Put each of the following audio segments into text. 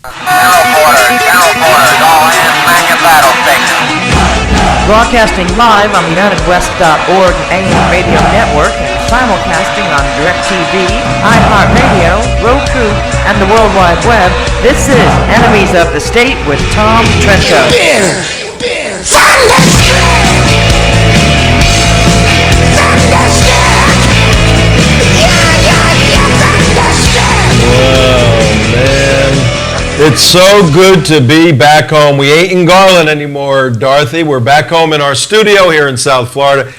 Teleporters, all hands back at battle station. Broadcasting live on the UnitedWest.org AM radio network and simulcasting on DirecTV, iHeartRadio, Roku, and the World Wide Web, this is Enemies of the State with Tom Trento. It's so good to be back home. We ain't in Garland anymore, Dorothy. We're back home in our studio here in South Florida.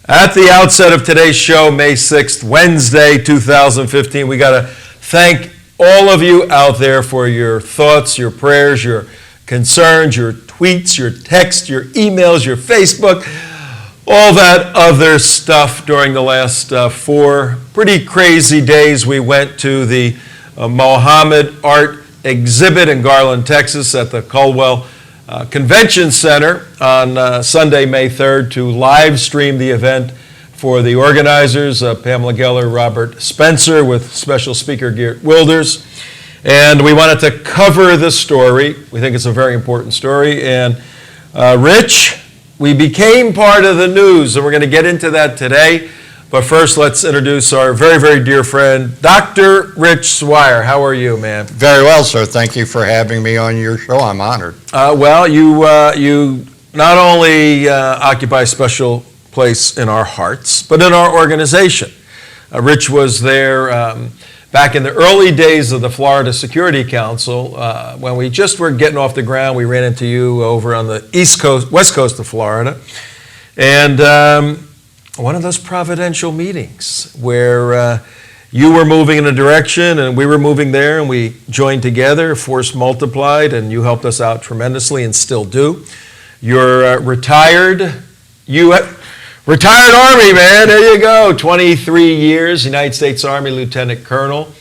At the outset of today's show, May 6th, Wednesday, 2015, we got to thank all of you out there for your thoughts, your prayers, your concerns, your tweets, your texts, your emails, your Facebook, all that other stuff during the last 4 pretty crazy days. We went to the Mohammed Art exhibit in Garland, Texas at the Caldwell Convention Center on Sunday, May 3rd to live stream the event for the organizers, Pamela Geller, Robert Spencer, with special speaker Geert Wilders. And we wanted to cover the story. We think it's a very important story. And Rich, we became part of the news, and we're going to get into that today. But first, let's introduce our very, very dear friend, Dr. Rich Swier. How are you, man? Very well, sir. Thank you for having me on your show. I'm honored. Well, you not only occupy a special place in our hearts, but in our organization. Rich was there back in the early days of the Florida Security Council. When we just were getting off the ground, we ran into you over on the west coast of Florida. And one of those providential meetings where you were moving in a direction and we were moving there, and we joined together, force multiplied, and you helped us out tremendously and still do. You're retired Army, man. There you go. 23 years, United States Army Lieutenant Colonel.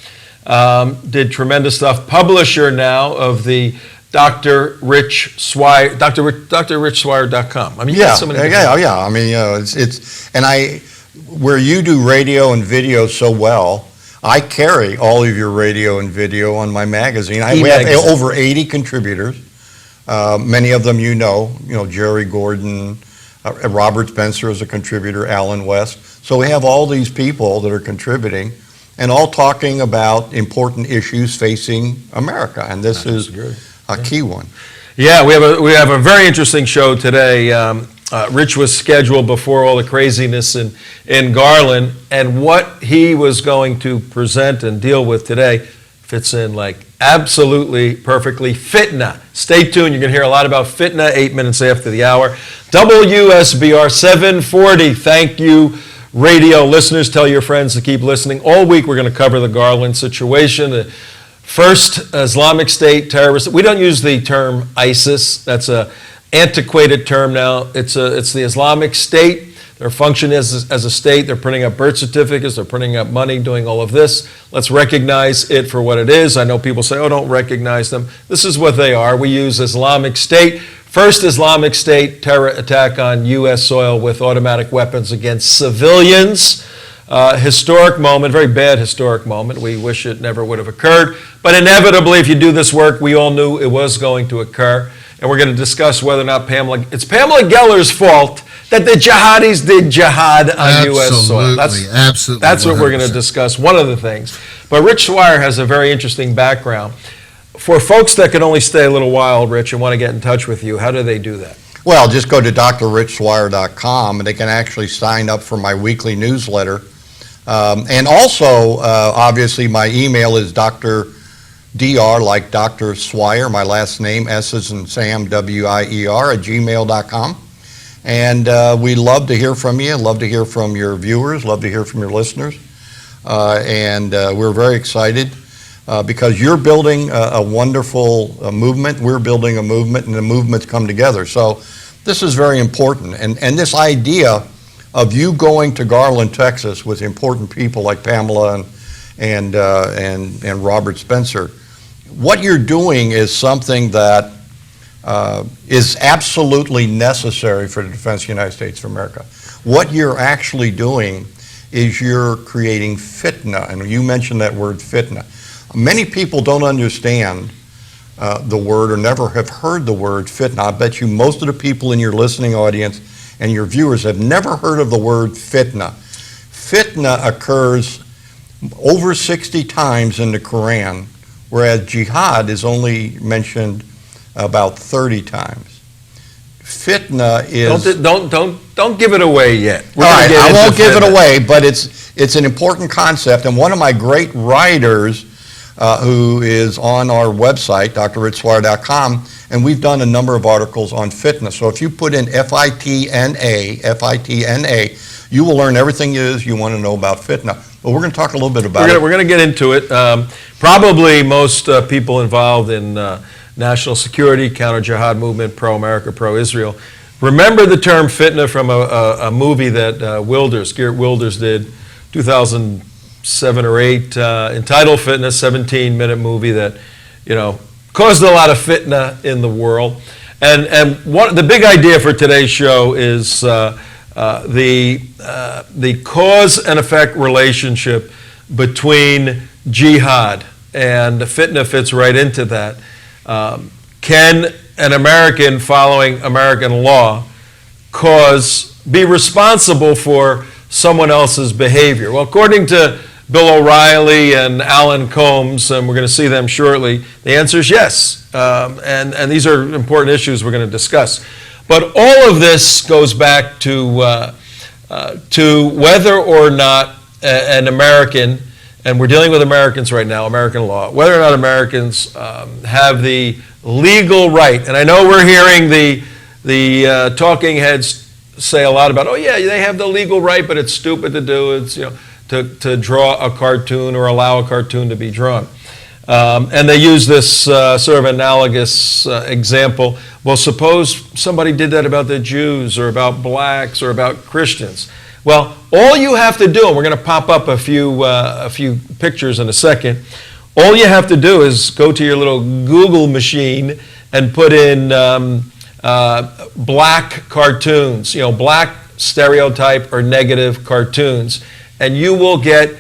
Did tremendous stuff. Publisher now of the Dr. Rich Swier, drrichtswier.com. I mean, yeah. I mean, where you do radio and video so well, I carry all of your radio and video on my magazine. We have over 80 contributors. Many of them you know, Jerry Gordon, Robert Spencer is a contributor, Alan West. So we have all these people that are contributing and all talking about important issues facing America. And this is a key one. Yeah, we have a very interesting show today. Rich was scheduled before all the craziness in Garland, and what he was going to present and deal with today fits in like absolutely perfectly. Fitna. Stay tuned. You're going to hear a lot about Fitna 8 minutes after the hour. WSBR 740. Thank you, radio listeners. Tell your friends to keep listening. All week we're going to cover the Garland situation. The first Islamic State terrorist. We don't use the term ISIS. That's a antiquated term now. It's the Islamic State. Their function is as a state. They're printing up birth certificates. They're printing up money, doing all of this. Let's recognize it for what it is. I know people say, oh, don't recognize them. This is what they are. We use Islamic State. First Islamic State terror attack on U.S. soil with automatic weapons against civilians. Historic moment, very bad historic moment. We wish it never would have occurred. But inevitably, if you do this work, we all knew it was going to occur. And we're going to discuss whether or not it's Pamela Geller's fault that the jihadis did jihad on U.S. soil. That's what we're going to discuss, one of the things. But Rich Swier has a very interesting background. For folks that can only stay a little while, Rich, and want to get in touch with you, how do they do that? Well, just go to drrichtswier.com, and they can actually sign up for my weekly newsletter. And also, obviously, my email is Dr. like Dr. Swier, my last name, S as in Sam, W-I-E-R, @gmail.com. And we love to hear from you, love to hear from your viewers, love to hear from your listeners. And we're very excited because you're building a wonderful movement, we're building a movement, and the movement's come together. So this is very important. And this idea of you going to Garland, Texas with important people like Pamela and Robert Spencer, what you're doing is something that is absolutely necessary for the defense of the United States of America. What you're actually doing is you're creating fitna, and you mentioned that word fitna. Many people don't understand the word or never have heard the word fitna. I bet you most of the people in your listening audience and your viewers have never heard of the word fitna. Fitna occurs over 60 times in the Quran, whereas jihad is only mentioned about 30 times. Fitna is... Don't give it away yet. All right, I won't give it away, but it's an important concept, and one of my great writers who is on our website, drrichswire.com, and we've done a number of articles on fitna. So if you put in F-I-T-N-A, you will learn everything it is you want to know about fitna. But we're going to talk a little bit about it. We're going to get into it. Probably most people involved in national security, counter-jihad movement, pro-America, pro-Israel, remember the term fitna from a movie that Geert Wilders did, 2007 or 8, entitled Fitna, 17-minute movie that, caused a lot of fitna in the world. And the big idea for today's show is the cause and effect relationship between jihad, and fitna fits right into that. Can an American following American law be responsible for someone else's behavior? Well, according to Bill O'Reilly and Alan Combs, and we're going to see them shortly, the answer is yes. And these are important issues we're going to discuss. But all of this goes back to whether or not an American, and we're dealing with Americans right now, American law, whether or not Americans have the legal right. And I know we're hearing the talking heads say a lot about, oh yeah, they have the legal right, but it's stupid to do. It's to draw a cartoon or allow a cartoon to be drawn. And they use this sort of analogous example. Well, suppose somebody did that about the Jews or about blacks or about Christians. Well, all you have to do, and we're going to pop up a few pictures in a second, all you have to do is go to your little Google machine and put in black cartoons, black stereotype or negative cartoons, and you will get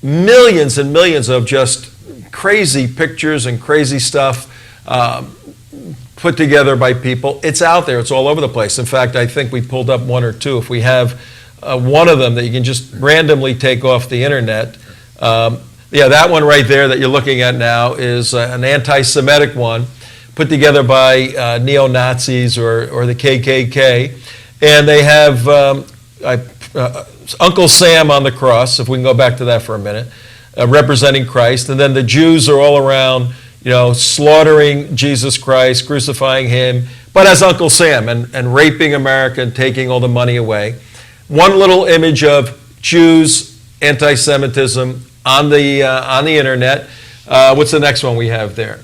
millions and millions of just crazy pictures and crazy stuff put together by people. It's out there. It's all over the place. In fact, I think we pulled up one or two. If we have one of them that you can just randomly take off the internet. Yeah, that one right there that you're looking at now is an anti-Semitic one put together by neo-Nazis or the KKK. And they have Uncle Sam on the cross, if we can go back to that for a minute, representing Christ. And then the Jews are all around, slaughtering Jesus Christ, crucifying him, but as Uncle Sam, and raping America and taking all the money away. One little image of Jews, anti-Semitism on the internet. What's the next one we have there?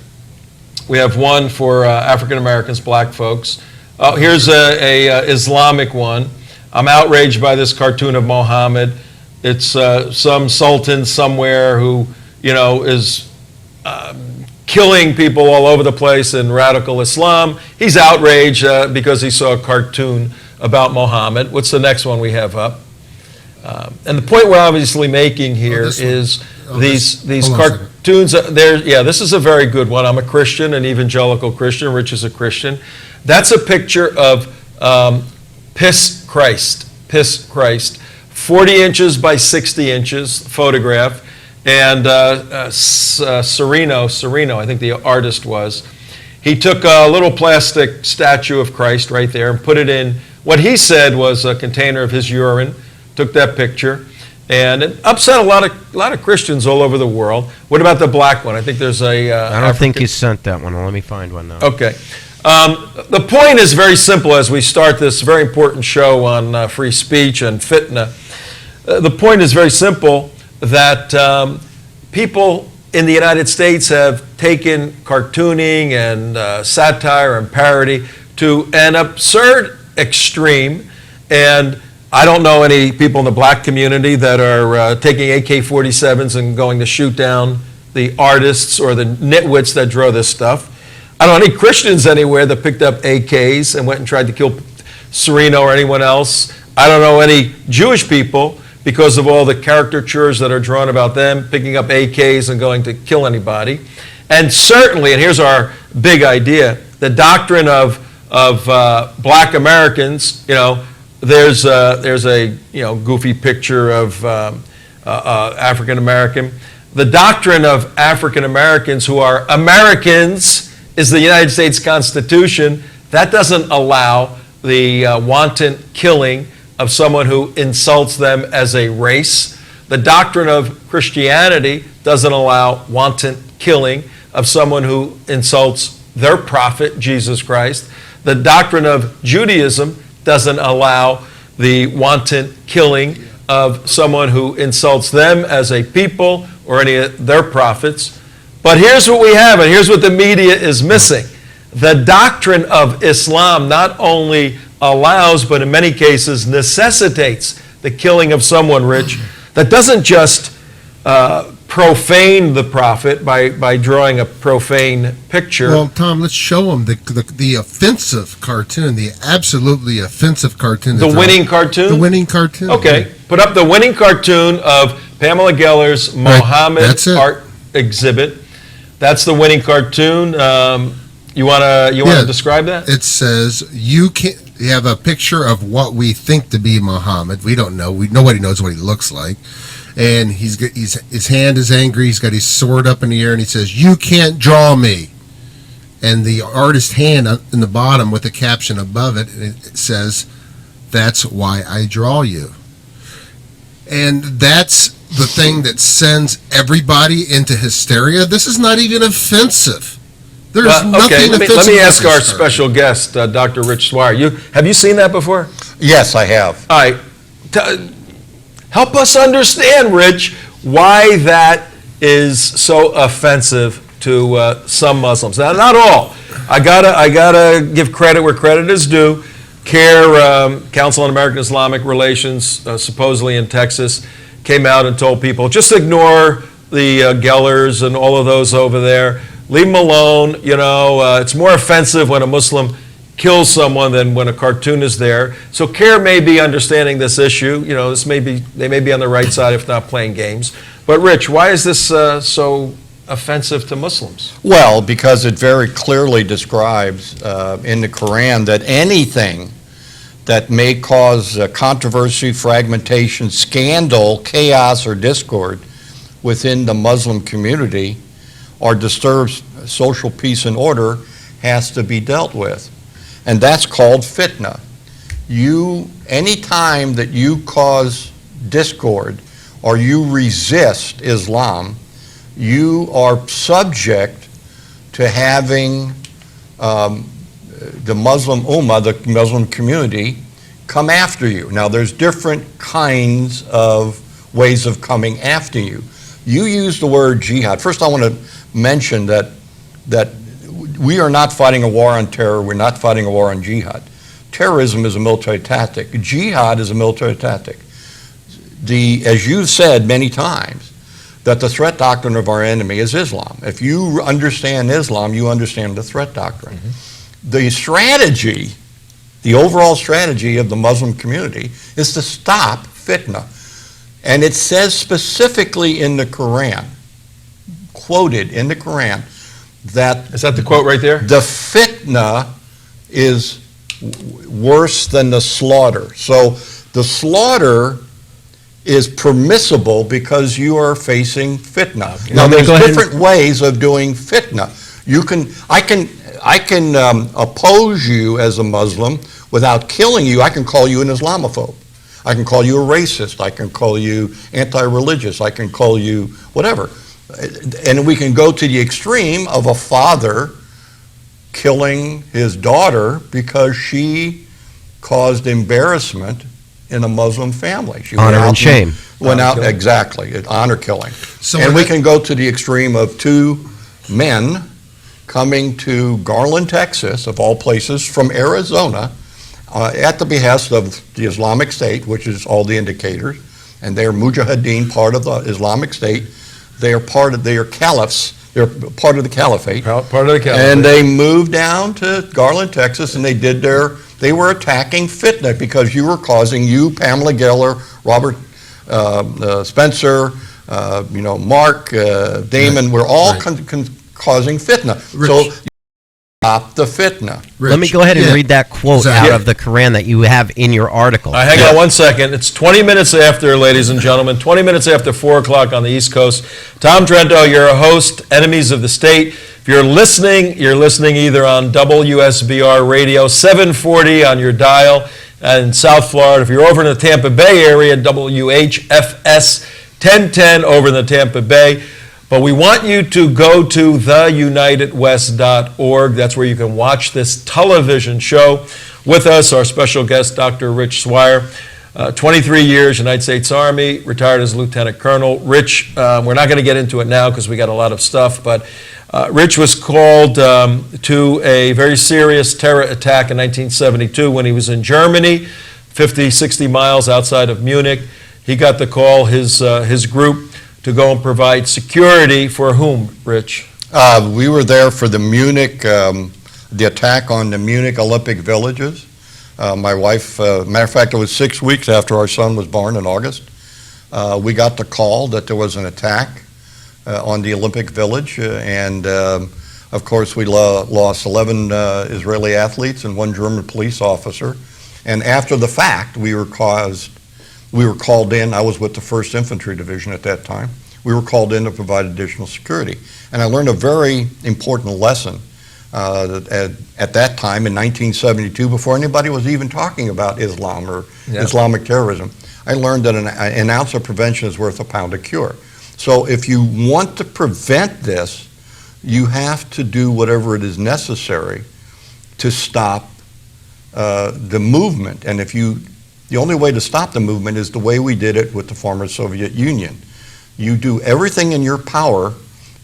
We have one for African Americans, black folks. Here's a Islamic one. I'm outraged by this cartoon of Mohammed. It's some sultan somewhere who, is killing people all over the place in radical Islam. He's outraged because he saw a cartoon about Mohammed. What's the next one we have up? And the point we're obviously making here is these cartoons. This is a very good one. I'm a Christian, an evangelical Christian. Rich is a Christian. That's a picture of Piss Christ, 40 inches by 60 inches photograph. And Sereno, I think the artist was, he took a little plastic statue of Christ right there and put it in what he said was a container of his urine, took that picture, and it upset a lot of Christians all over the world. What about the black one? I think there's a... I don't think you sent that one. Let me find one now. Okay. The point is very simple as we start this very important show on free speech and fitna. The point is very simple that people in the United States have taken cartooning and satire and parody to an absurd extreme, and I don't know any people in the black community that are taking AK-47s and going to shoot down the artists or the nitwits that draw this stuff. I don't know any Christians anywhere that picked up AKs and went and tried to kill Sereno or anyone else. I don't know any Jewish people, because of all the caricatures that are drawn about them, picking up AKs and going to kill anybody. And certainly, and here's our big idea. The doctrine of black Americans, there's a goofy picture of African American. The doctrine of African Americans who are Americans is the United States Constitution. That doesn't allow the wanton killing of someone who insults them as a race. The doctrine of Christianity doesn't allow wanton killing of someone who insults their prophet, Jesus Christ. The doctrine of Judaism doesn't allow the wanton killing of someone who insults them as a people or any of their prophets. But here's what we have, and here's what the media is missing. The doctrine of Islam not only allows, but in many cases necessitates the killing of someone, Rich, that doesn't just profane the prophet by drawing a profane picture. Well, Tom, let's show them the offensive cartoon, the absolutely offensive cartoon. The winning cartoon? The winning cartoon. Okay. Put up the winning cartoon of Pamela Geller's Mohammed art exhibit. That's the winning cartoon. You want to describe that? It says you have a picture of what we think to be Muhammad. We don't know. Nobody knows what he looks like. And his hand is angry. He's got his sword up in the air, and he says, "You can't draw me." And the artist's hand in the bottom with the caption above it, it says, "That's why I draw you." And that's the thing that sends everybody into hysteria. This is not even offensive. There's nothing offensive. Let me ask our special guest, Dr. Rich Swier. Have you seen that before? Yes, I have. All right. Help us understand, Rich, why that is so offensive to some Muslims. Now, not all. I gotta give credit where credit is due. CARE, Council on American Islamic Relations, supposedly in Texas, came out and told people, just ignore the Gellers and all of those over there. Leave them alone. It's more offensive when a Muslim kills someone than when a cartoon is there. So CARE may be understanding this issue. They may be on the right side if not playing games. But Rich, why is this so offensive to Muslims? Well, because it very clearly describes in the Quran that anything that may cause controversy, fragmentation, scandal, chaos, or discord within the Muslim community or disturbs social peace and order has to be dealt with. And that's called fitna. Any time that you cause discord or you resist Islam, you are subject to having the Muslim Ummah, the Muslim community, come after you. Now, there's different kinds of ways of coming after you. You use the word jihad. First, I want to mention that we are not fighting a war on terror. We're not fighting a war on jihad. Terrorism is a military tactic. Jihad is a military tactic. As you've said many times, that the threat doctrine of our enemy is Islam. If you understand Islam, you understand the threat doctrine. Mm-hmm. The strategy, the overall strategy of the Muslim community is to stop fitna. And it says specifically in the Quran, quoted in the Quran, that... Is that the quote right there? The fitna is worse than the slaughter. So the slaughter is permissible because you are facing fitna. Okay. Now, there's different ways of doing fitna. I can oppose you as a Muslim without killing you. I can call you an Islamophobe. I can call you a racist. I can call you anti-religious. I can call you whatever. And we can go to the extreme of a father killing his daughter because she caused embarrassment in a Muslim family. She honor and shame. Exactly, honor killing. And we can go to the extreme of two men coming to Garland, Texas, of all places, from Arizona, at the behest of the Islamic State, which is all the indicators, and they're mujahideen, part of the Islamic State. They are caliphs. They're part of the caliphate. Part of the caliphate. And they moved down to Garland, Texas, and they were attacking fitna because you, Pamela Geller, Robert Spencer, Mark, Damon, were all causing fitna. Rich. So stop the fitna. Let me go ahead and read that quote Exactly. out of the Quran that you have in your article. Hang on 1 second. It's 20 minutes after, ladies and gentlemen, 20 minutes after 4 o'clock on the East Coast. Tom Trento, you're a host, Enemies of the State. If you're listening either on WSBR Radio, 740 on your dial in South Florida. If you're over in the Tampa Bay area, WHFS 1010 over in the Tampa Bay. But we want you to go to theunitedwest.org. That's where you can watch this television show with us. Our special guest, Dr. Rich Swier, 23 years, United States Army, retired as Lieutenant Colonel. Rich, we're not going to get into it now because we got a lot of stuff, but Rich was called to a very serious terror attack in 1972 when he was in Germany, 50, 60 miles outside of Munich. He got the call, his group, to go and provide security for whom, Rich? We were there for the Munich, the attack on the Munich Olympic Villages. My wife, matter of fact, it was 6 weeks after our son was born in August. We got the call that there was an attack on the Olympic Village, and of course we lost 11 Israeli athletes and 1 German police officer. And after the fact, we were called in. I was with the 1st Infantry Division at that time. We were called in to provide additional security. And I learned a very important lesson at that time in 1972, before anybody was even talking about Islam or Islamic terrorism. I learned that an ounce of prevention is worth a pound of cure. So if you want to prevent this, you have to do whatever it is necessary to stop the movement. And the only way to stop the movement is the way we did it with the former Soviet Union. You do everything in your power,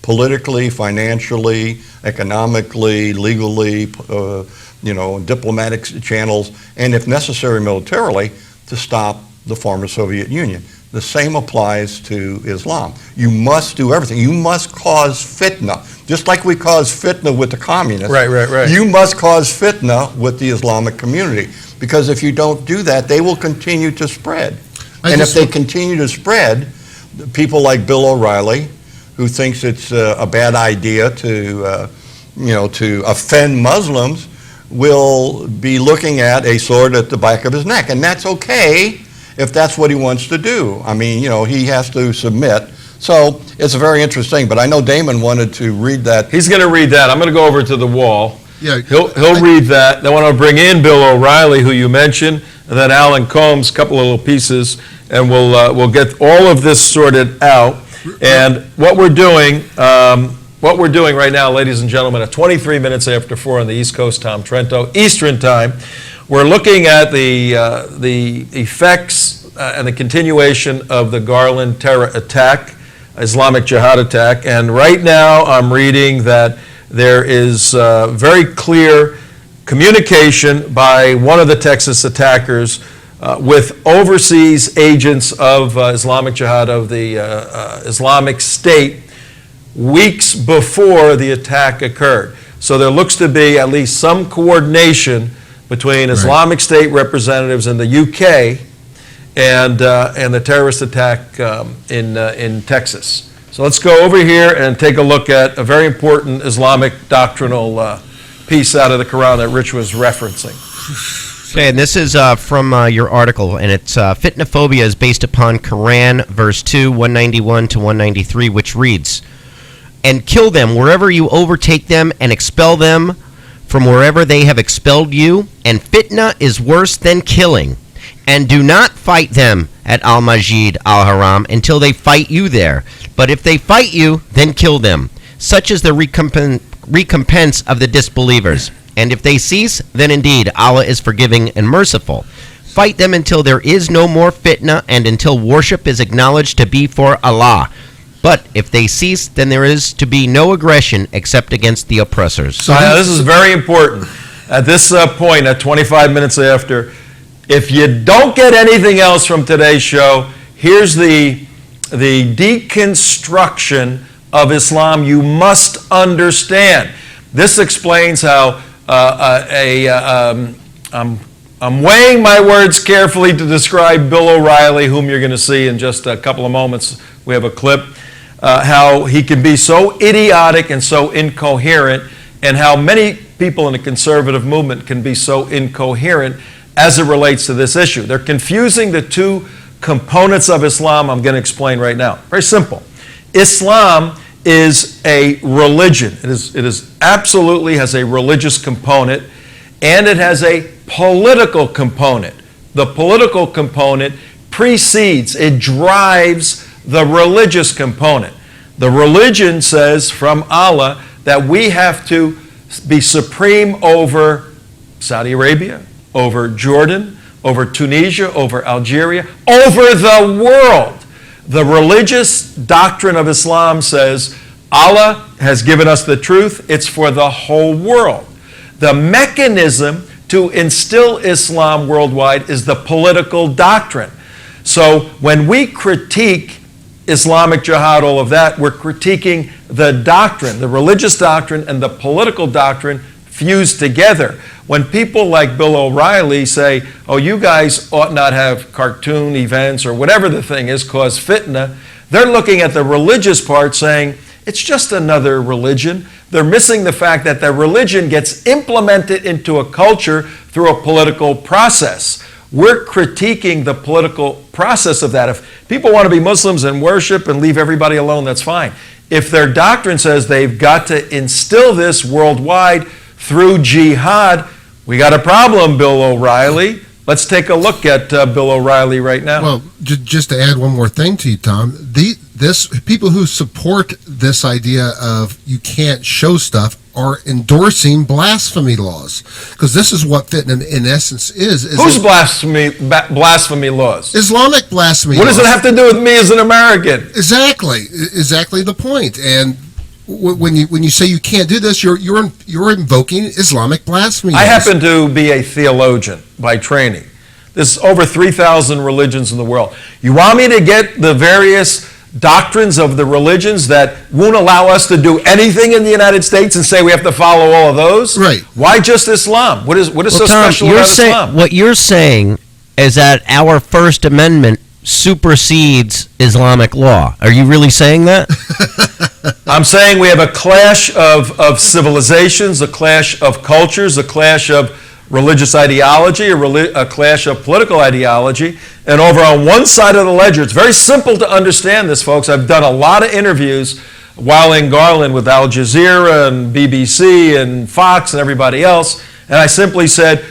politically, financially, economically, legally, diplomatic channels, and if necessary militarily, to stop the former Soviet Union. The same applies to Islam. You must do everything. You must cause fitna, just like we cause fitna with the communists. Right. You must cause fitna with the Islamic community, because if you don't do that, they will continue to spread. And if they continue to spread, people like Bill O'Reilly, who thinks it's a bad idea to offend Muslims, will be looking at a sword at the back of his neck, and that's okay if that's what he wants to do. I mean, he has to submit. So it's a very interesting, but I know Damon wanted to read that. He's going to read that. I'm going to go over to the wall. Yeah, He'll read that. Then I want to bring in Bill O'Reilly, who you mentioned, and then Alan Combs, a couple of little pieces, and we'll get all of this sorted out. And what we're doing right now, ladies and gentlemen, at 23 minutes after 4 on the East Coast, Tom Trento, Eastern Time, we're looking at the effects and the continuation of the Garland terror attack, Islamic Jihad attack. And right now I'm reading that there is very clear communication by one of the Texas attackers with overseas agents of Islamic Jihad, of the Islamic State, weeks before the attack occurred. So there looks to be at least some coordination between Islamic State representatives in the UK and the terrorist attack in Texas. So let's go over here and take a look at a very important Islamic doctrinal piece out of the Quran that Rich was referencing. Okay, and this is from your article, and it's Fitnophobia is based upon Quran, verse 2, 191 to 193, which reads, "And kill them wherever you overtake them, and expel them from wherever they have expelled you, and fitna is worse than killing. And do not fight them at Al-Majid, Al-Haram, until they fight you there. But if they fight you, then kill them. Such is the recompense of the disbelievers. And if they cease, then indeed Allah is forgiving and merciful. Fight them until there is no more fitna, and until worship is acknowledged to be for Allah. But if they cease, then there is to be no aggression except against the oppressors." So this is very important. At this point, at 25 minutes after, if you don't get anything else from today's show, here's the deconstruction of Islam you must understand. This explains how I'm weighing my words carefully to describe Bill O'Reilly, whom you're going to see in just a couple of moments. We have a clip. How he can be so idiotic and so incoherent, and how many people in the conservative movement can be so incoherent as it relates to this issue. They're confusing the two components of Islam I'm going to explain right now. Very simple. Islam is a religion. It is absolutely has a religious component, and it has a political component. The political component precedes, it drives the religious component. The religion says from Allah that we have to be supreme over Saudi Arabia, over Jordan, over Tunisia, over Algeria, over the world. The religious doctrine of Islam says Allah has given us the truth. It's for the whole world. The mechanism to instill Islam worldwide is the political doctrine. So when we critique Islamic Jihad, all of that, we're critiquing the doctrine, the religious doctrine and the political doctrine fused together. When people like Bill O'Reilly say, oh, you guys ought not have cartoon events or whatever the thing is, cause fitna, they're looking at the religious part saying, it's just another religion. They're missing the fact that the religion gets implemented into a culture through a political process. We're critiquing the political process of that. If people want to be Muslims and worship and leave everybody alone, that's fine. If their doctrine says they've got to instill this worldwide through jihad, we got a problem, Bill O'Reilly. Let's take a look at Bill O'Reilly right now. Well, just to add one more thing to you, Tom, people who support this idea of you can't show stuff are endorsing blasphemy laws, because this is what fitna in essence is. Whose blasphemy laws? Islamic blasphemy What laws. does it have to do with me as an American? Exactly the point. And when you say you can't do this, you're invoking Islamic blasphemy laws. I happen to be a theologian by training. There's over 3,000 religions in the world. You want me to get the various doctrines of the religions that won't allow us to do anything in the United States and say we have to follow all of those? Right. Why just Islam? What is so Tom, special about Islam? What you're saying is that our First Amendment supersedes Islamic law. Are you really saying that? I'm saying we have a clash of civilizations, a clash of cultures, a clash of religious ideology, a clash of political ideology. And over on one side of the ledger, it's very simple to understand this, folks. I've done a lot of interviews while in Garland with Al Jazeera and BBC and Fox and everybody else. And I simply said,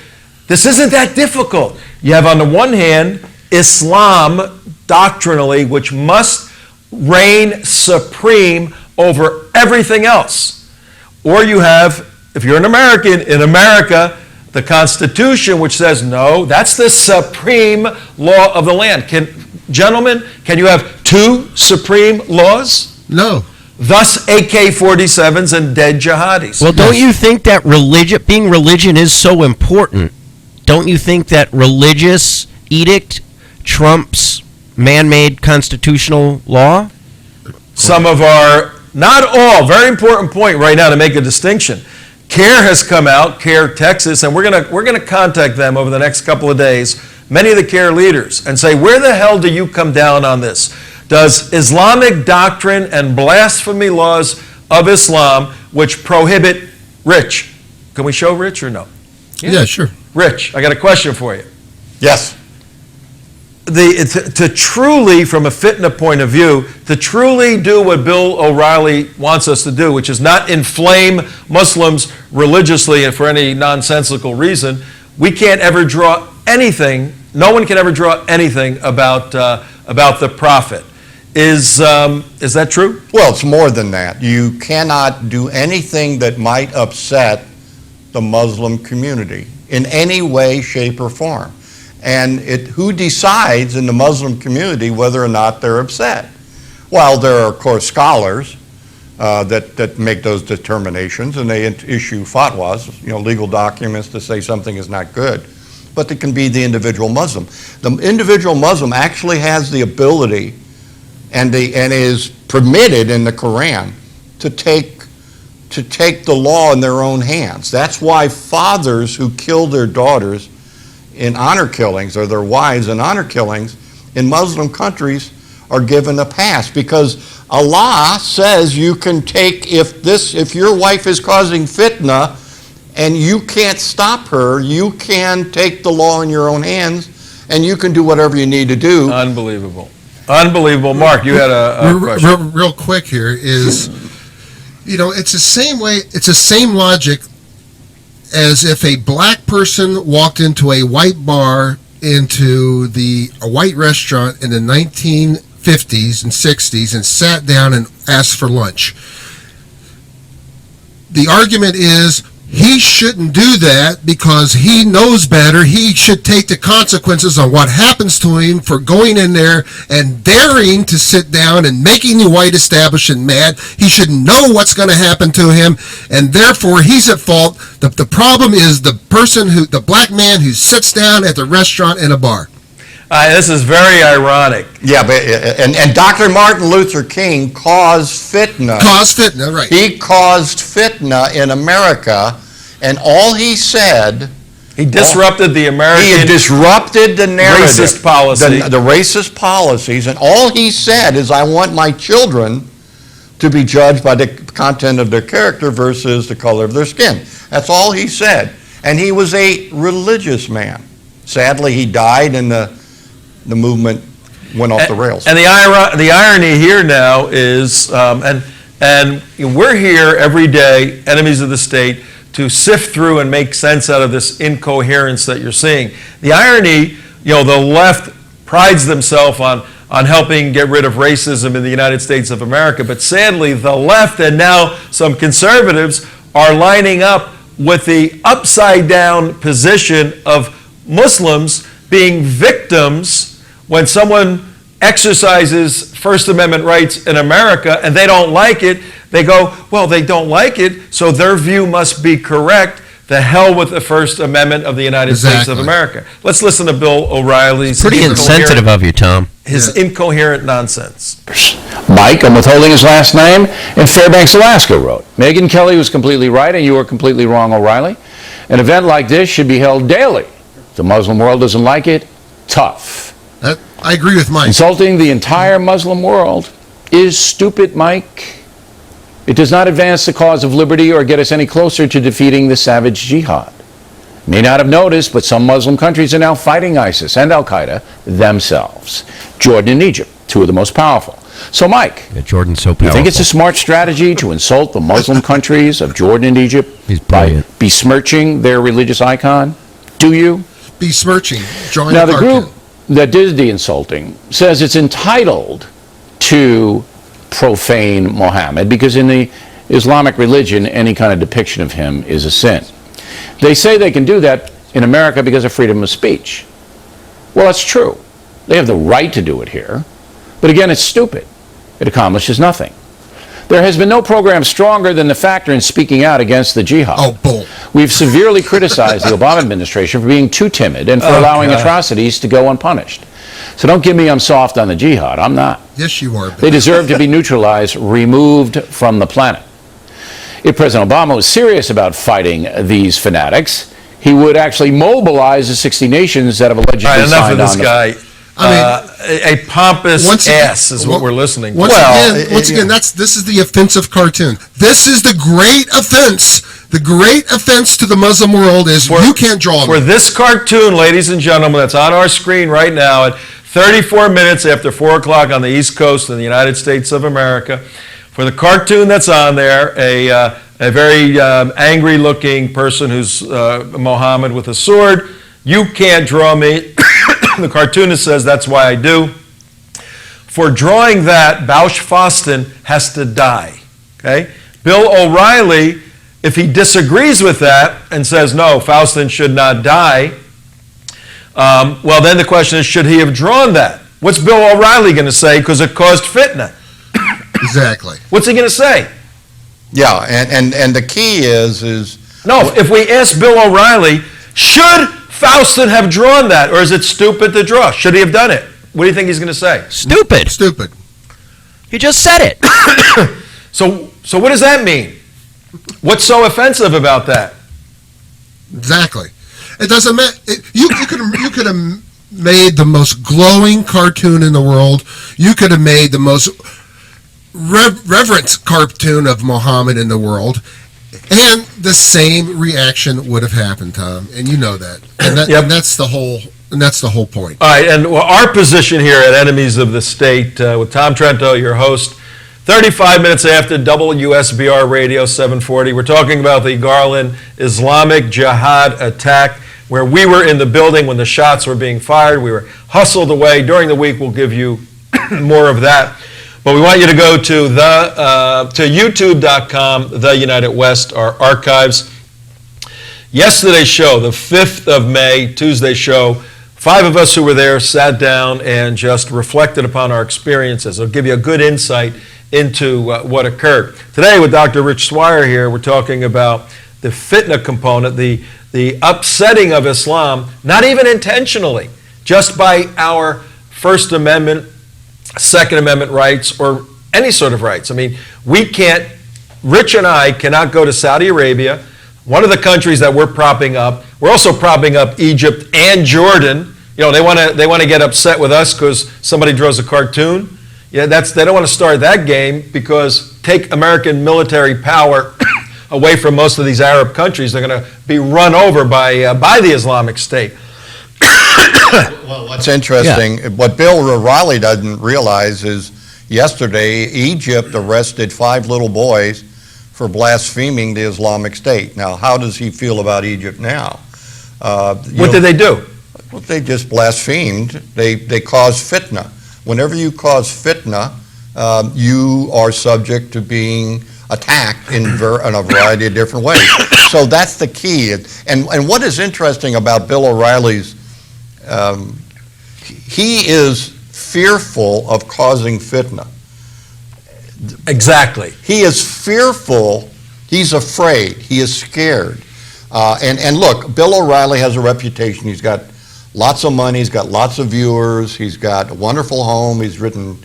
this isn't that difficult. You have on the one hand, Islam doctrinally, which must reign supreme over everything else. Or you have, if you're an American, in America, the Constitution, which says, no, that's the supreme law of the land. Gentlemen, can you have two supreme laws? No. Thus, AK-47s and dead jihadis. Well, don't you think that being religion is so important? Don't you think that religious edict trumps man-made constitutional law? Some of our, not all, very important point right now to make a distinction. CARE has come out, CARE Texas, and we're gonna contact them over the next couple of days, many of the CARE leaders, and say, where the hell do you come down on this? Does Islamic doctrine and blasphemy laws of Islam, which prohibit Rich, can we show Rich or no? Yeah, sure. Rich, I got a question for you. Yes. To truly, from a fitna point of view, to truly do what Bill O'Reilly wants us to do, which is not inflame Muslims religiously and for any nonsensical reason, we can't ever draw anything, no one can ever draw anything about the Prophet. Is that true? Well, it's more than that. You cannot do anything that might upset the Muslim community in any way, shape, or form. And who decides in the Muslim community whether or not they're upset? Well, there are, of course, scholars that make those determinations, and they issue fatwas, legal documents to say something is not good. But it can be the individual Muslim. The individual Muslim actually has the ability and is permitted in the Quran to take the law in their own hands. That's why fathers who kill their daughters in honor killings, or their wives in honor killings, in Muslim countries are given a pass, because Allah says you can take, if your wife is causing fitna and you can't stop her. You can take the law in your own hands, and you can do whatever you need to do. Unbelievable. Unbelievable. Mark, you had a question. Real quick here is, it's the same way, it's the same logic as if a black person walked into a white bar, into a white restaurant in the 1950s and 60s and sat down and asked for lunch. The argument is he shouldn't do that because he knows better. He should take the consequences on what happens to him for going in there and daring to sit down and making the white establishment mad. He should know what's going to happen to him, and therefore he's at fault. The problem is the black man who sits down at the restaurant in a bar. This is very ironic. Yeah, but and Dr. Martin Luther King caused fitna. Right. He caused fitna in America, and all he said... He disrupted the American... He disrupted the narrative. Racist policy. The racist policies, and all he said is, I want my children to be judged by the content of their character versus the color of their skin. That's all he said. And he was a religious man. Sadly, he died in the movement went off the rails. And the irony here now is, and we're here every day, enemies of the state, to sift through and make sense out of this incoherence that you're seeing. The irony, the left prides themselves on helping get rid of racism in the United States of America, but sadly the left and now some conservatives are lining up with the upside down position of Muslims being victims when someone exercises First Amendment rights in America and they don't like it. They go, well, they don't like it, so their view must be correct. The hell with the First Amendment of the United States of America. Let's listen to Bill O'Reilly's pretty insensitive of you, Tom. His incoherent nonsense. Mike, I'm withholding his last name, in Fairbanks, Alaska, wrote, Megyn Kelly was completely right and you were completely wrong, O'Reilly. An event like this should be held daily. If the Muslim world doesn't like it, tough. I agree with Mike. Insulting the entire Muslim world is stupid, Mike. It does not advance the cause of liberty or get us any closer to defeating the savage jihad. You may not have noticed, but some Muslim countries are now fighting ISIS and Al-Qaeda themselves. Jordan and Egypt, two of the most powerful. So, Mike, Jordan's so powerful. You think it's a smart strategy to insult the Muslim countries of Jordan and Egypt by besmirching their religious icon? Do you? Besmirching. Now, the group that did the insulting says it's entitled to profane Mohammed because in the Islamic religion, any kind of depiction of him is a sin. They say they can do that in America because of freedom of speech. Well, that's true. They have the right to do it here. But again, it's stupid. It accomplishes nothing. There has been no program stronger than the factor in speaking out against the jihad. Oh, bull. We've severely criticized the Obama administration for being too timid and for allowing atrocities to go unpunished. So don't give me I'm soft on the jihad. I'm not. Yes, you are. They deserve to be neutralized, removed from the planet. If President Obama was serious about fighting these fanatics, he would actually mobilize the 60 nations that have allegedly signed on. Enough of this guy. A pompous ass is what we're listening to. Once again, this is the offensive cartoon. This is the great offense. The great offense to the Muslim world is you can't draw me. For this cartoon, ladies and gentlemen, that's on our screen right now at 34 minutes after 4 o'clock on the East Coast in the United States of America, for the cartoon that's on there, a very angry-looking person who's Mohammed with a sword, you can't draw me. The cartoonist says, that's why I do. For drawing that, Bausch Faustin has to die. Okay? Bill O'Reilly, if he disagrees with that and says, no, Faustin should not die, well, then the question is, should he have drawn that? What's Bill O'Reilly going to say? Because it caused fitna. Exactly. What's he going to say? Yeah, and the key is... No, if we ask Bill O'Reilly, should Faustin have drawn that, or is it stupid to draw? Should he have done it? What do you think he's going to say? Stupid. Stupid. He just said it. So what does that mean? What's so offensive about that? Exactly. It doesn't matter. You could have made the most glowing cartoon in the world. You could have made the most reverent cartoon of Muhammad in the world. And the same reaction would have happened, Tom, and you know that. And that's the whole point. All right, and our position here at Enemies of the State with Tom Trento, your host, 35 minutes after WSBR Radio 740. We're talking about the Garland Islamic Jihad attack, where we were in the building when the shots were being fired. We were hustled away. During the week, we'll give you more of that. But we want you to go to youtube.com, The United West, our archives. Yesterday's show, the 5th of May, Tuesday show, 5 of us who were there sat down and just reflected upon our experiences. It'll give you a good insight into what occurred. Today with Dr. Rich Swier here, we're talking about the fitna component, the upsetting of Islam, not even intentionally, just by our First Amendment, Second Amendment rights, or any sort of rights. I mean, Rich and I cannot go to Saudi Arabia, one of the countries that we're propping up. We're also propping up Egypt and Jordan. You know, they want to get upset with us because somebody draws a cartoon. Yeah, they don't want to start that game, because take American military power away from most of these Arab countries, they're going to be run over by the Islamic State. Well, what's interesting, what Bill O'Reilly doesn't realize is yesterday Egypt arrested 5 little boys for blaspheming the Islamic State. Now, how does he feel about Egypt now? What did they do? Well, they just blasphemed. They caused fitna. Whenever you cause fitna, you are subject to being attacked in a variety of different ways. So that's the key. And what is interesting about Bill O'Reilly's, he is fearful of causing fitna. Exactly. He is fearful. He's afraid. He is scared. And look, Bill O'Reilly has a reputation. He's got lots of money. He's got lots of viewers. He's got a wonderful home. He's written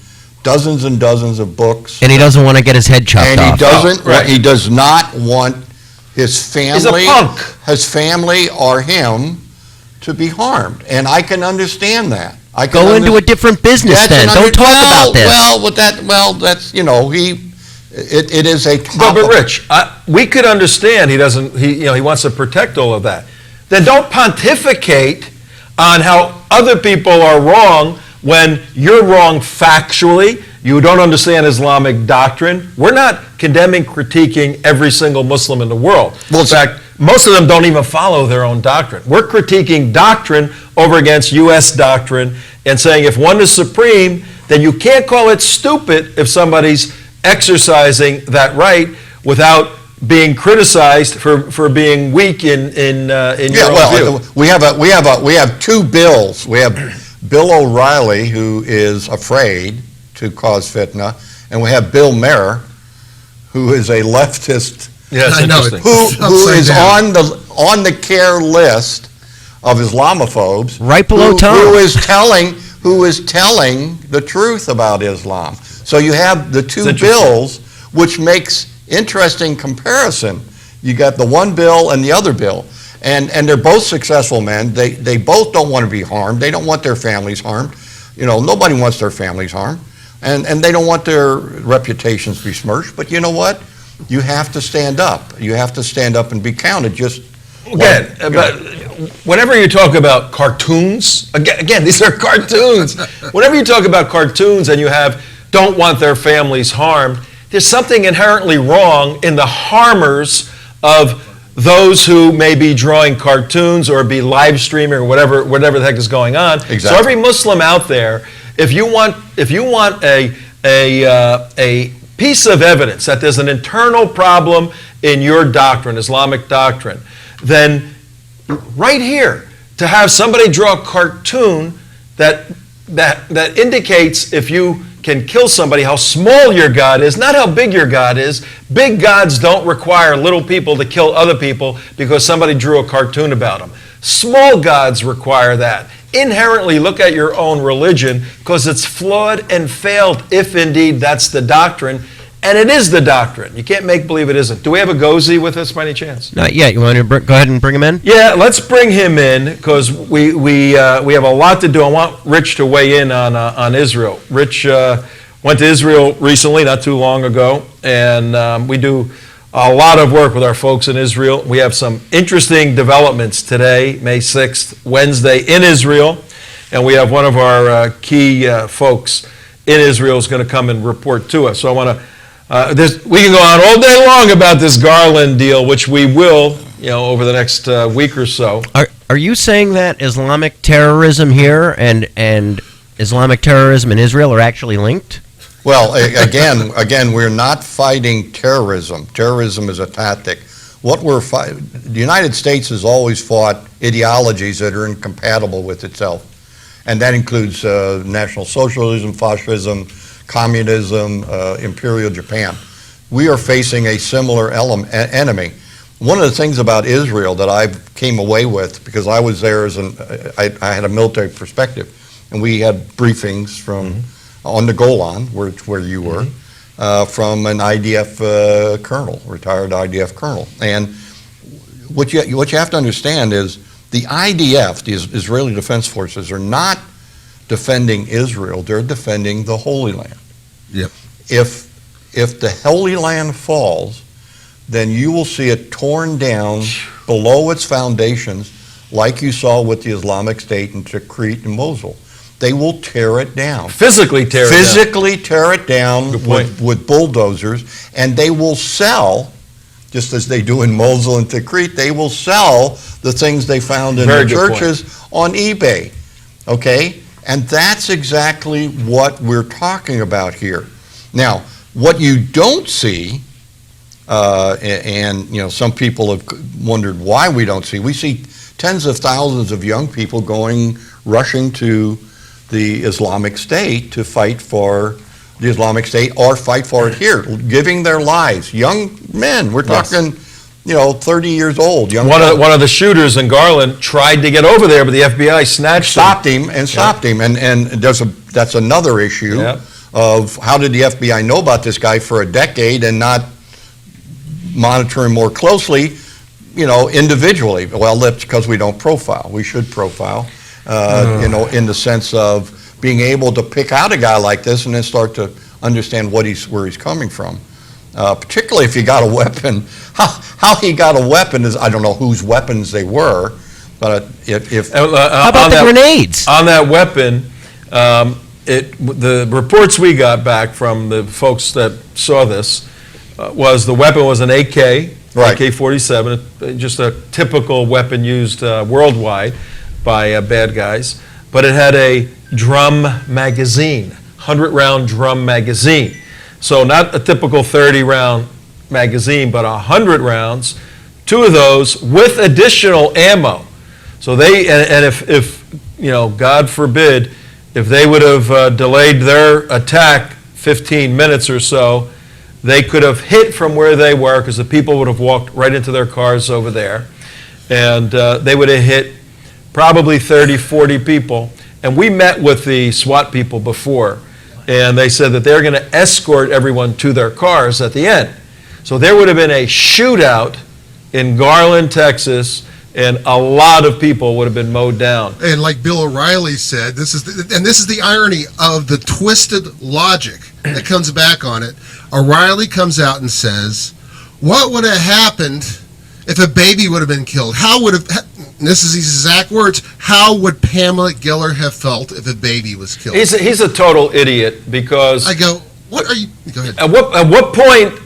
dozens and dozens of books. And he doesn't want to get his head chopped off. And he doesn't. Right. He does not want his family. He's a punk. His family or him to be harmed, and I can understand that. Go into a different business then. Don't talk about this. That's it is a topic. But Rich, we could understand he wants to protect all of that. Then don't pontificate on how other people are wrong when you're wrong factually. You don't understand Islamic doctrine. We're not condemning, critiquing every single Muslim in the world. Well, in fact, most of them don't even follow their own doctrine. We're critiquing doctrine over against U.S. doctrine and saying if one is supreme, then you can't call it stupid if somebody's exercising that right without being criticized for being weak in your own view. We have 2 bills. We have Bill O'Reilly, who is afraid to cause fitna, and we have Bill Maher, who is a leftist. Yes, I know. Who is on the care list of Islamophobes, right below Tom, who is telling the truth about Islam. So you have the 2 bills, which makes interesting comparison. You got the one bill and the other bill, and they're both successful men. They both don't want to be harmed. They don't want their families harmed. You know, nobody wants their families harmed, and they don't want their reputations besmirched. But you know what? You have to stand up. You have to stand up and be counted. But whenever you talk about cartoons, again, these are cartoons. Whenever you talk about cartoons and you don't want their families harmed, there's something inherently wrong in the harmers of those who may be drawing cartoons or be live streaming or whatever the heck is going on. Exactly. So every Muslim out there, if you want a piece of evidence that there's an internal problem in your doctrine, Islamic doctrine, then right here, to have somebody draw a cartoon that indicates if you can kill somebody, how small your God is, not how big your God is. Big gods don't require little people to kill other people because somebody drew a cartoon about them. Small gods require that. Inherently look at your own religion because it's flawed and failed if indeed that's the doctrine. And it is the doctrine. You can't make believe it isn't. Do we have Egozi with us by any chance? Not yet. You want to go ahead and bring him in? Yeah, let's bring him in because we have a lot to do. I want Rich to weigh in on Israel. Rich went to Israel recently, not too long ago, and we do a lot of work with our folks in Israel. We have some interesting developments today, May 6th, Wednesday, in Israel. And we have one of our key folks in Israel is going to come and report to us. So I want to, we can go on all day long about this Garland deal, which we will, over the next week or so. Are you saying that Islamic terrorism here and Islamic terrorism in Israel are actually linked? Well, again, we're not fighting terrorism. Terrorism is a tactic. What we're fighting, the United States has always fought ideologies that are incompatible with itself. And that includes National Socialism, Fascism, Communism, Imperial Japan. We are facing a similar enemy. One of the things about Israel that I came away with, because I was there I had a military perspective, and we had briefings from on the Golan, where you were, from an IDF colonel, retired IDF colonel. And what you have to understand is the IDF, the Israeli Defense Forces, are not defending Israel, they're defending the Holy Land. Yep. If the Holy Land falls, then you will see it torn down below its foundations, like you saw with the Islamic State in Tikrit and Mosul. They will tear it down. Physically tear it down with bulldozers, and they will sell, just as they do in Mosul and Tikrit, they will sell the things they found in the churches on eBay. Okay? And that's exactly what we're talking about here. Now, what you don't see, and some people have wondered why we don't see, we see tens of thousands of young people rushing to the Islamic State to fight for the Islamic State or fight for it here, giving their lives. Young men, we're talking, 30 years old. One of the shooters in Garland tried to get over there, but the FBI stopped him. And that's another issue of how did the FBI know about this guy for a decade and not monitor him more closely, individually. Well, that's because we don't profile. We should profile. In the sense of being able to pick out a guy like this and then start to understand where he's coming from. Particularly if he got a weapon. How he got a weapon is, I don't know whose weapons they were, but if how about the grenades? On that weapon, the reports we got back from the folks that saw this was the weapon was an AK, AK-47, just a typical weapon used worldwide by bad guys, but it had a drum magazine, 100-round drum magazine. So not a typical 30-round magazine, but 100 rounds, 2 of those with additional ammo. So if God forbid, if they would have delayed their attack 15 minutes or so, they could have hit from where they were, because the people would have walked right into their cars over there, and they would have hit probably 30, 40 people. And we met with the SWAT people before, and they said that they're going to escort everyone to their cars at the end. So there would have been a shootout in Garland, Texas, and a lot of people would have been mowed down. And like Bill O'Reilly said, this is the irony of the twisted logic that comes back on it. O'Reilly comes out and says, what would have happened if a baby would have been killed? This is his exact words, how would Pamela Giller have felt if a baby was killed? He's a total idiot, because I go, what are you, go ahead. At what point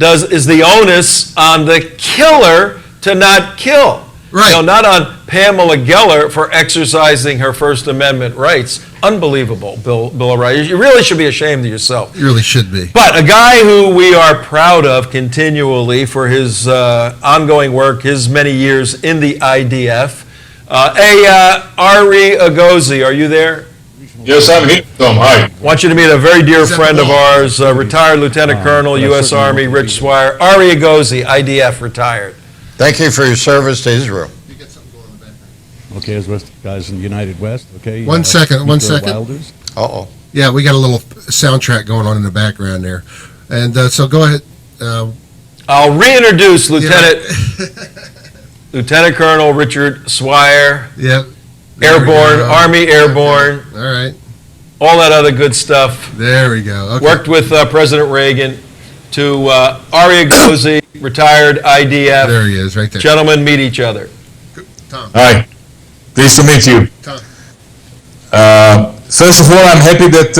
is the onus on the killer to not kill? Right. Not on Pamela Geller for exercising her First Amendment rights. Unbelievable, Bill O'Reilly. You really should be ashamed of yourself. You really should be. But a guy who we are proud of continually for his ongoing work, his many years in the IDF. Arie Egozi, are you there? Yes, I'm here, Tom. Hi. I want you to meet a very dear friend of ours, retired Lieutenant Colonel, U.S. Army, Rich Swier. Arie Egozi, IDF, retired. Thank you for your service to Israel. You get something going in the background. Okay, as West guys in the United West, okay? One second. Wilders. Uh-oh. Yeah, we got a little soundtrack going on in the background there. And so go ahead. I'll reintroduce Lieutenant Colonel Richard Swier. Yep. Airborne, Army Airborne. Okay. All right. All that other good stuff. There we go. Okay. Worked with President Reagan. To Arie Egozi, retired IDF. There he is, right there. Gentlemen, meet each other. Tom. Hi. Pleased to meet you. Tom. First of all, I'm happy that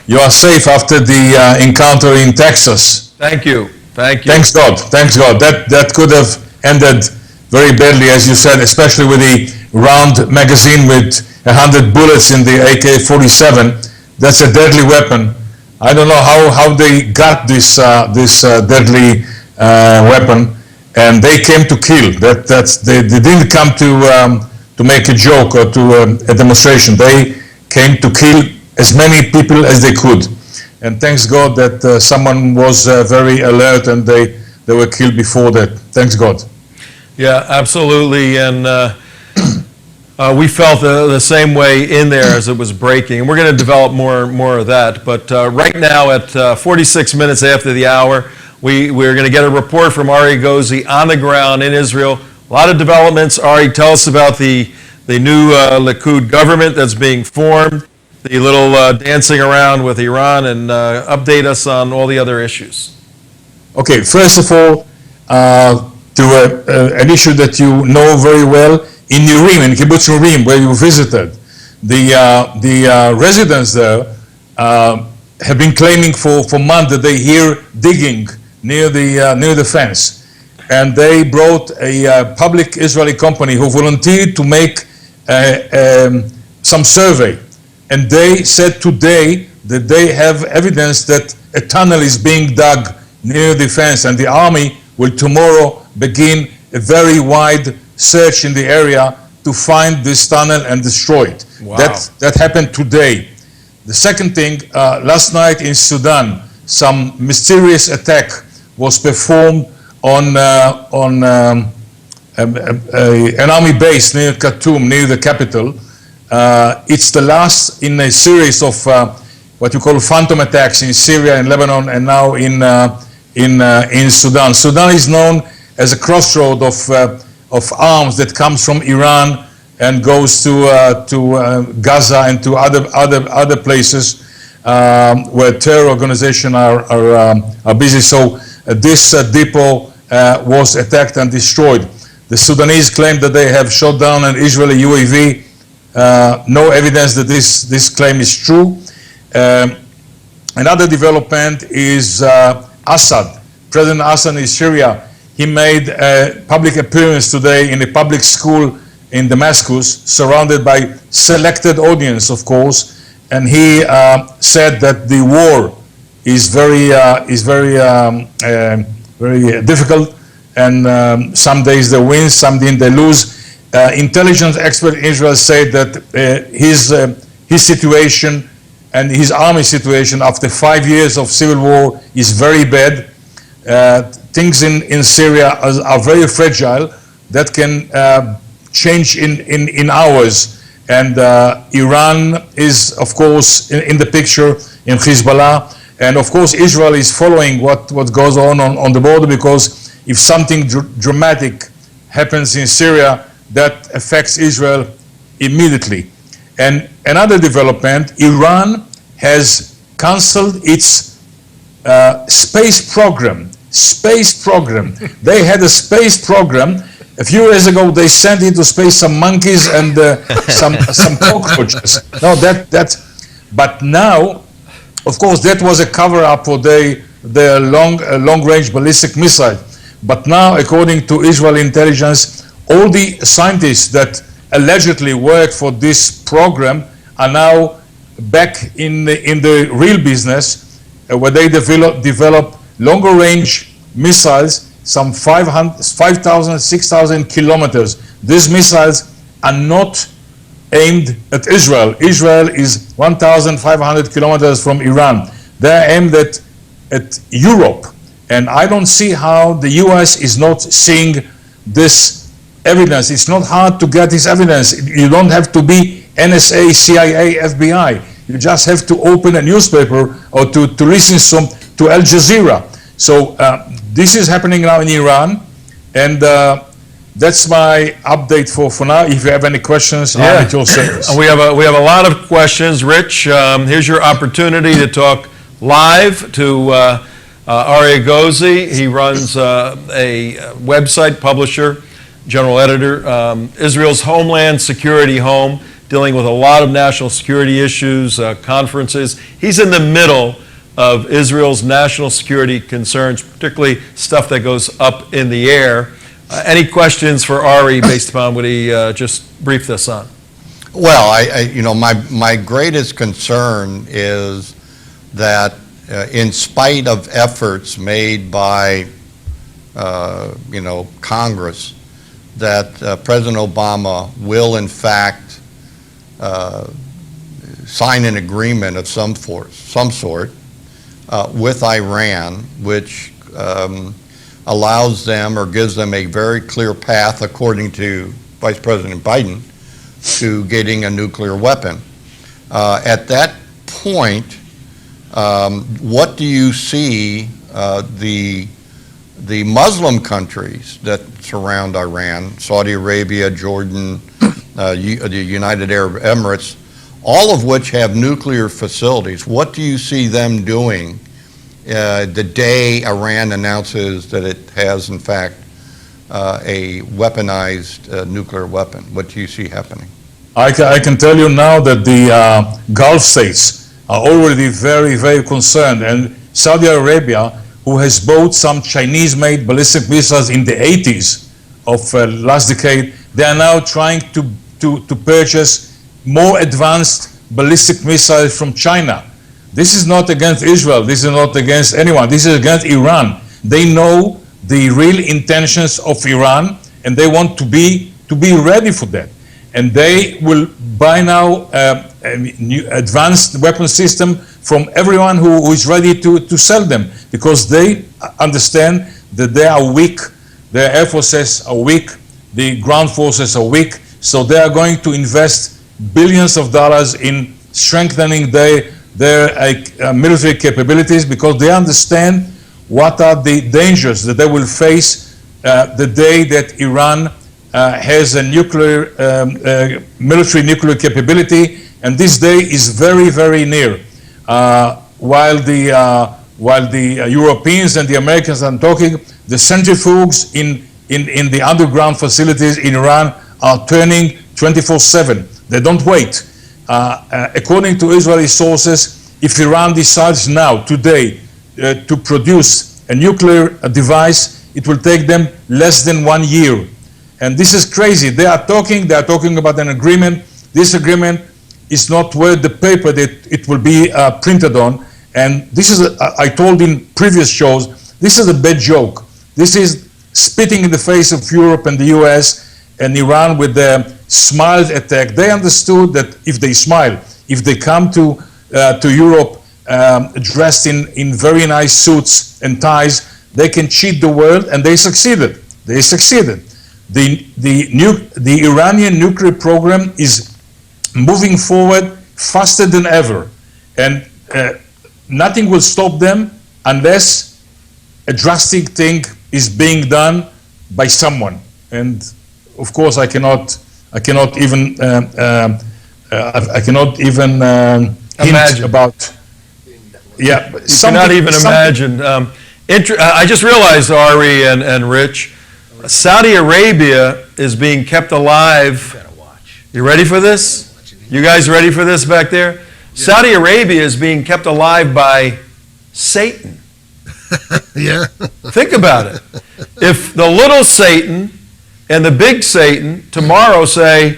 you are safe after the encounter in Texas. Thank you. Thank you. Thanks God. Thanks God. That could have ended very badly, as you said, especially with the round magazine with 100 bullets in the AK-47. That's a deadly weapon. I don't know how they got this deadly weapon, and they came to kill. They didn't come to make a joke or to a demonstration. They came to kill as many people as they could. And thanks God that someone was very alert and they were killed before that. Thanks God. Yeah, absolutely. And we felt the same way in there as it was breaking. And we're going to develop more of that. But right now at 46 minutes after the hour, we're going to get a report from Arie Egozi on the ground in Israel. A lot of developments. Arie, tell us about the new Likud government that's being formed, the little dancing around with Iran, and update us on all the other issues. Okay, first of all, to an issue that you know very well, in Urim, in Kibbutz Urim, where you visited, the residents there have been claiming for months that they hear digging near the fence. And they brought a public Israeli company who volunteered to make some survey. And they said today that they have evidence that a tunnel is being dug near the fence, and the army will tomorrow begin a very wide search in the area to find this tunnel and destroy it. Wow. That happened today. The second thing, last night in Sudan, some mysterious attack was performed on an army base near Khartoum, near the capital. It's the last in a series of what you call phantom attacks in Syria and Lebanon, and now in Sudan. Sudan is known as a crossroad of arms that comes from Iran and goes to Gaza and to other places where terror organizations are busy. So this depot was attacked and destroyed. The Sudanese claim that they have shot down an Israeli UAV. No evidence that this claim is true. Another development is Assad. President Assad in Syria. He made a public appearance today in a public school in Damascus, surrounded by selected audience, of course, and he said that the war is very difficult, and some days they win, some days they lose. Intelligence experts in Israel say that his situation and his army situation after 5 years of civil war is very bad. Things in Syria are very fragile. That can change in hours. And Iran is, of course, in the picture, in Hezbollah. And of course, Israel is following what goes on the border, because if something dramatic happens in Syria, that affects Israel immediately. And another development, Iran has canceled its space program. They had a space program. A few years ago, they sent into space some monkeys and some cockroaches. No, but now, of course, that was a cover-up for their long-range ballistic missile. But now, according to Israeli intelligence, all the scientists that allegedly worked for this program are now back in the real business, where they develop longer-range missiles, some 5,000, 6,000 kilometers. These missiles are not aimed at Israel. Israel is 1,500 kilometers from Iran. They're aimed at Europe. And I don't see how the US is not seeing this evidence. It's not hard to get this evidence. You don't have to be NSA, CIA, FBI. You just have to open a newspaper or to listen to Al Jazeera. So this is happening now in Iran, and that's my update for now. If you have any questions, I'm at your service. We have a lot of questions. Rich, here's your opportunity to talk live to Arie Egozi, he runs a website, publisher, general editor, Israel's Homeland Security Home, dealing with a lot of national security issues, conferences. He's in the middle of Israel's national security concerns, particularly stuff that goes up in the air. Any questions for Arie based upon what he just briefed us on? Well, my greatest concern is that in spite of efforts made by, Congress, that President Obama will in fact sign an agreement of some sort with Iran, which allows them or gives them a very clear path, according to Vice President Biden, to getting a nuclear weapon. At that point, what do you see the Muslim countries that surround Iran, Saudi Arabia, Jordan, the United Arab Emirates, all of which have nuclear facilities? What do you see them doing the day Iran announces that it has, in fact, a weaponized nuclear weapon? What do you see happening? I can tell you now that the Gulf states are already very, very concerned. And Saudi Arabia, who has bought some Chinese-made ballistic missiles in the 80s of last decade, they are now trying to purchase more advanced ballistic missiles from China. This is not against Israel. This is not against anyone. This is against Iran. They know the real intentions of Iran, and they want to be ready for that. And they will buy now a new advanced weapon system from everyone who is ready to sell them, because they understand that they are weak. Their air forces are weak. The ground forces are weak. So they are going to invest billions of dollars in strengthening their military capabilities, because they understand what are the dangers that they will face the day that Iran has a military nuclear capability, and this day is very, very near. While the Europeans and the Americans are talking, the centrifuges in the underground facilities in Iran are turning 24/7. They don't wait. According to Israeli sources, if Iran decides now, today, to produce a nuclear device, it will take them less than 1 year. And this is crazy. They are talking about an agreement. This agreement is not worth the paper that it will be printed on. And this is, I told in previous shows, this is a bad joke. This is spitting in the face of Europe and the US and Iran with the smile attack. They understood that if they smile, if they come to Europe dressed in very nice suits and ties, they can cheat the world, and they succeeded. They succeeded. The Iranian nuclear program is moving forward faster than ever, and nothing will stop them unless a drastic thing is being done by someone. And of course, I cannot even hint about. Yeah, you cannot even imagine. I just realized, Arie and Rich, Saudi Arabia is being kept alive. You ready for this? You guys ready for this back there? Saudi Arabia is being kept alive by Satan. Yeah. Think about it. If the little Satan and the big Satan tomorrow say,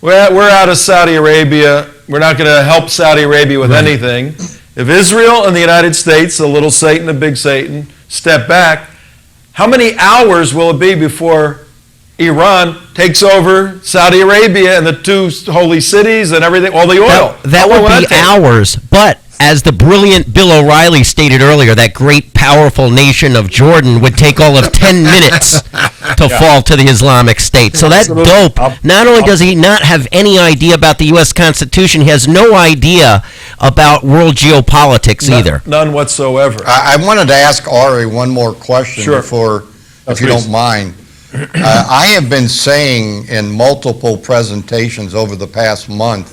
well, we're out of Saudi Arabia, we're not going to help Saudi Arabia with anything. If Israel and the United States, the little Satan, the big Satan, step back, how many hours will it be before Iran takes over Saudi Arabia and the two holy cities and everything, all the oil? That would be hours, but as the brilliant Bill O'Reilly stated earlier, that great, powerful nation of Jordan would take all of 10 minutes to fall to the Islamic State. So that dope, not only does he not have any idea about the U.S. Constitution, he has no idea about world geopolitics either. None whatsoever. I wanted to ask Arie one more question before, if you don't mind. I have been saying in multiple presentations over the past month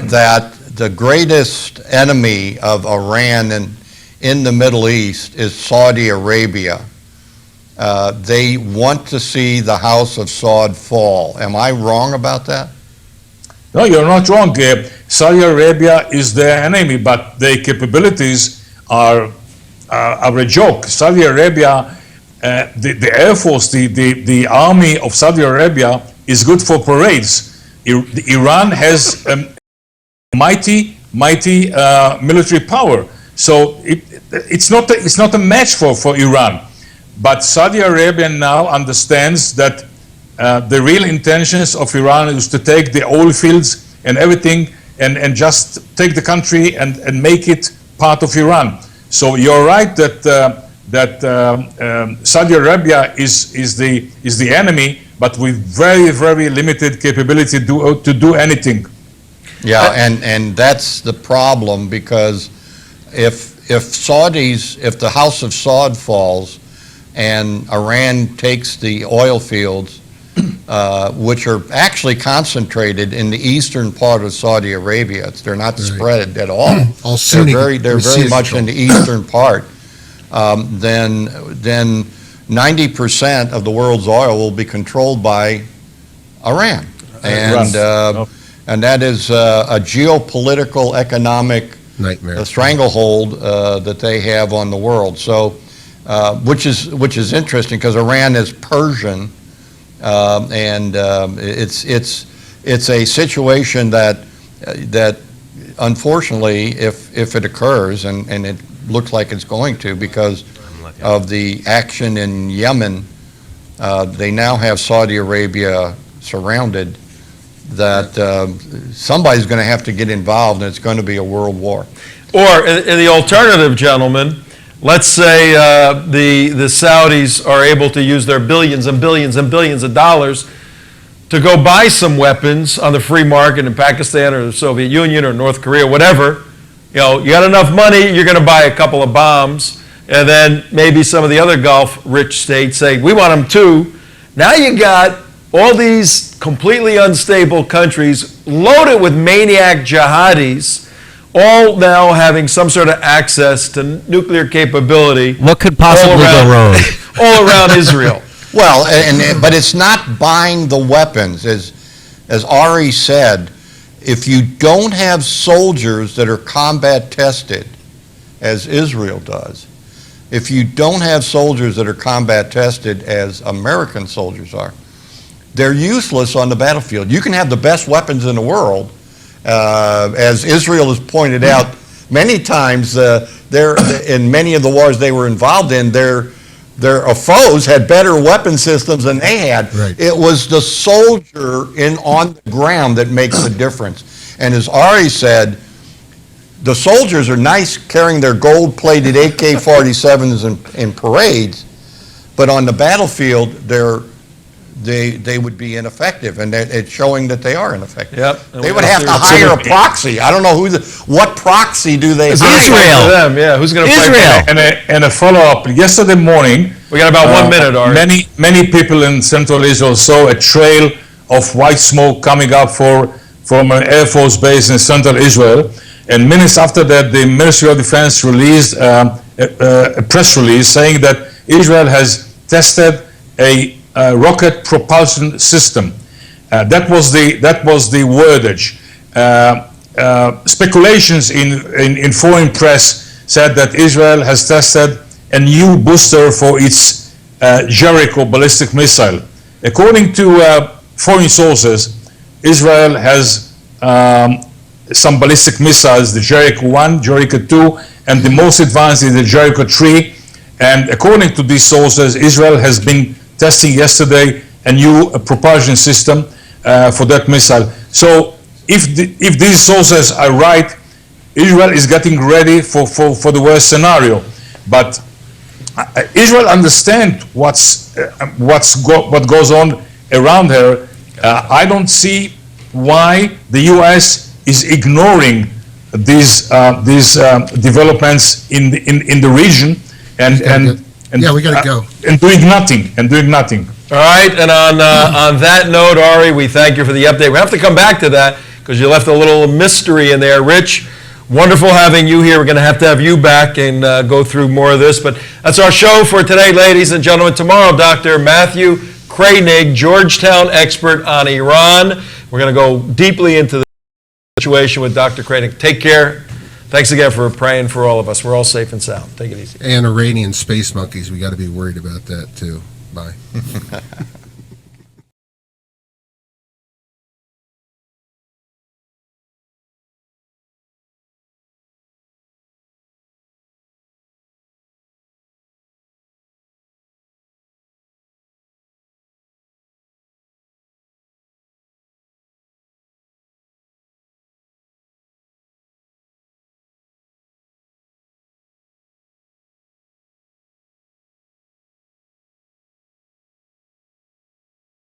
that the greatest enemy of Iran in the Middle East is Saudi Arabia. They want to see the House of Saud fall. Am I wrong about that? No, you're not wrong. Saudi Arabia is their enemy, but their capabilities are a joke. Saudi Arabia, the Air Force, the army of Saudi Arabia is good for parades. Iran has mighty military power. So it's not a match for Iran. But Saudi Arabia now understands that the real intentions of Iran is to take the oil fields and everything and just take the country and make it part of Iran. So you're right that Saudi Arabia is the enemy, but with very limited capability to do anything. Yeah, and that's the problem, because if the House of Saud falls and Iran takes the oil fields, which are actually concentrated in the eastern part of Saudi Arabia, they're not spread at all. All Sunni, they're very much in the eastern part. Then 90% of the world's oil will be controlled by Iran, and that is a geopolitical, economic nightmare, stranglehold that they have on the world. So, which is interesting, because Iran is Persian, and it's a situation that unfortunately, if it occurs, and it looks like it's going to, because of the action in Yemen, they now have Saudi Arabia surrounded, that somebody's going to have to get involved, and it's going to be a world war. Or in the alternative, gentlemen, let's say the Saudis are able to use their billions and billions and billions of dollars to go buy some weapons on the free market in Pakistan or the Soviet Union or North Korea, whatever. You know, you got enough money, you're going to buy a couple of bombs, and then maybe some of the other Gulf-rich states say, we want them too. Now you got all these completely unstable countries loaded with maniac jihadis, all now having some sort of access to nuclear capability. What could possibly go wrong? All around Israel. Well, but it's not buying the weapons. As Arie said, if you don't have soldiers that are combat tested, as Israel does, if you don't have soldiers that are combat tested, as American soldiers are, they're useless on the battlefield. You can have the best weapons in the world, as Israel has pointed out many times. In many of the wars they were involved in, their foes had better weapon systems than they had. Right. It was the soldier on the ground that makes the difference. And as Arie said, the soldiers are nice carrying their gold-plated AK-47s in parades, but on the battlefield, they would be ineffective, and it's showing that they are ineffective. Yep. They would have to hire a proxy. I don't know what proxy do they hire? Israel. For them, yeah. Who's going to Israel. And a follow-up. Yesterday morning, We got about 1 minute, Arie. many people in central Israel saw a trail of white smoke coming up from an Air Force base in central Israel. And minutes after that, the Ministry of Defense released a press release saying that Israel has tested a rocket propulsion system. That was the wordage. Speculations in foreign press said that Israel has tested a new booster for its Jericho ballistic missile. According to foreign sources, Israel has some ballistic missiles, the Jericho 1, Jericho 2, and the most advanced is the Jericho 3. And according to these sources, Israel has been testing yesterday a new propulsion system for that missile. So if these sources are right, Israel is getting ready for the worst scenario. But Israel understands what goes on around her. I don't see why the U.S. is ignoring these developments in the region and we got to go. And doing nothing. All right, and on that note, Arie, we thank you for the update. We have to come back to that because you left a little mystery in there. Rich, Wonderful having you here. We're going to have you back and go through more of this. But that's our show for today, ladies and gentlemen. Tomorrow, Dr. Matthew Koenig, Georgetown expert on Iran. We're going to go deeply into the situation with Dr. Koenig. Take care. Thanks again for praying for all of us. We're all safe and sound. Take it easy. And Iranian space monkeys, we got to be worried about that too. Bye.